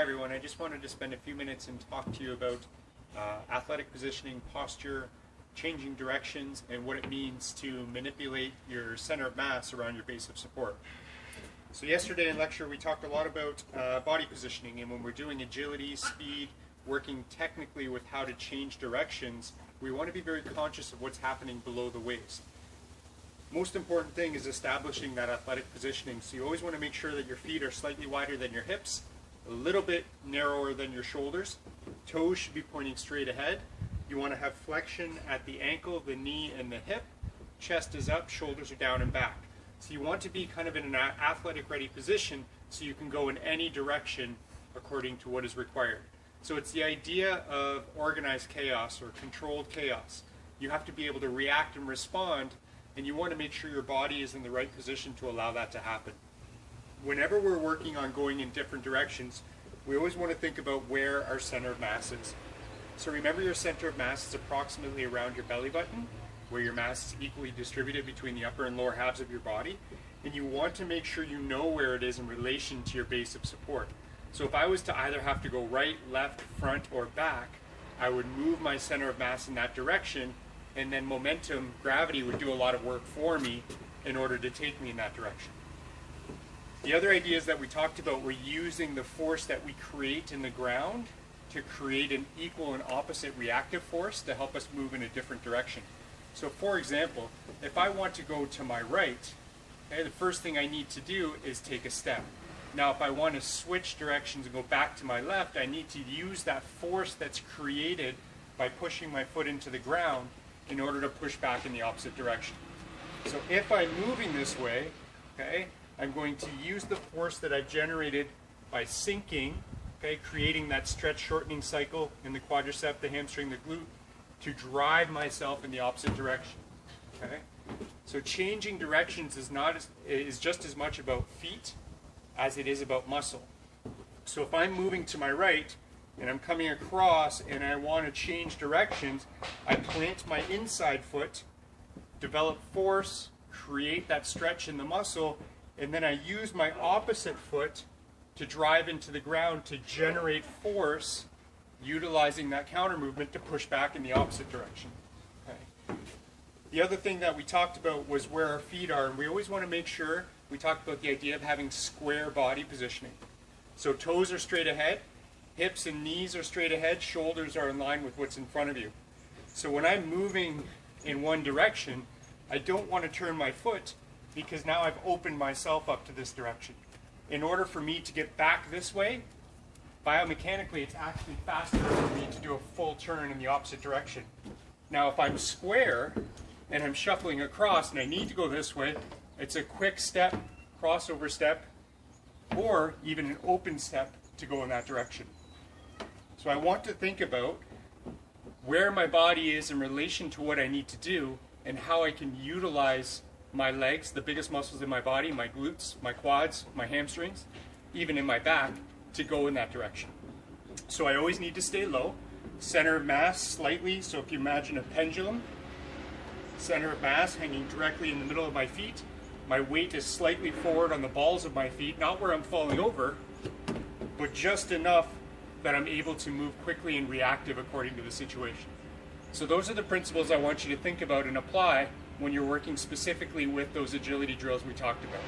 Hi everyone, I just wanted to spend a few minutes and talk to you about athletic positioning, posture, changing directions, and what it means to manipulate your center of mass around your base of support. So yesterday in lecture we talked a lot about body positioning, and when we're doing agility, speed, working technically with how to change directions, we want to be very conscious of what's happening below the waist. Most important thing is establishing that athletic positioning. So you always want to make sure that your feet are slightly wider than your hips, a little bit narrower than your shoulders. Toes should be pointing straight ahead. You want to have flexion at the ankle, the knee, and the hip. Chest is up, shoulders are down and back. So you want to be kind of in an athletic ready position so you can go in any direction according to what is required. So it's the idea of organized chaos or controlled chaos. You have to be able to react and respond, and you want to make sure your body is in the right position to allow that to happen. Whenever we're working on going in different directions, we always want to think about where our center of mass is. So remember, your center of mass is approximately around your belly button, where your mass is equally distributed between the upper and lower halves of your body, and you want to make sure you know where it is in relation to your base of support. So if I was to either have to go right, left, front, or back, I would move my center of mass in that direction, and then momentum, gravity, would do a lot of work for me in order to take me in that direction. The other ideas that we talked about were using the force that we create in the ground to create an equal and opposite reactive force to help us move in a different direction. So for example, if I want to go to my right, okay, the first thing I need to do is take a step. Now if I want to switch directions and go back to my left, I need to use that force that's created by pushing my foot into the ground in order to push back in the opposite direction. So if I'm moving this way, okay, I'm going to use the force that I've generated by sinking, okay, creating that stretch shortening cycle in the quadricep, the hamstring, the glute, to drive myself in the opposite direction. Okay? So changing directions is just as much about feet as it is about muscle. So if I'm moving to my right and I'm coming across and I want to change directions, I plant my inside foot, develop force, create that stretch in the muscle, and then I use my opposite foot to drive into the ground to generate force, utilizing that counter movement to push back in the opposite direction. Okay. The other thing that we talked about was where our feet are, and we always want to make sure, we talked about the idea of having square body positioning. So toes are straight ahead, hips and knees are straight ahead, shoulders are in line with what's in front of you. So when I'm moving in one direction, I don't want to turn my foot because now I've opened myself up to this direction. In order for me to get back this way, biomechanically it's actually faster for me to do a full turn in the opposite direction. Now if I'm square and I'm shuffling across and I need to go this way, it's a quick step, crossover step, or even an open step to go in that direction. So I want to think about where my body is in relation to what I need to do and how I can utilize my legs, the biggest muscles in my body, my glutes, my quads, my hamstrings, even in my back, to go in that direction. So I always need to stay low, center of mass slightly, so if you imagine a pendulum, center of mass hanging directly in the middle of my feet, my weight is slightly forward on the balls of my feet, not where I'm falling over, but just enough that I'm able to move quickly and reactive according to the situation. So those are the principles I want you to think about and apply when you're working specifically with those agility drills we talked about.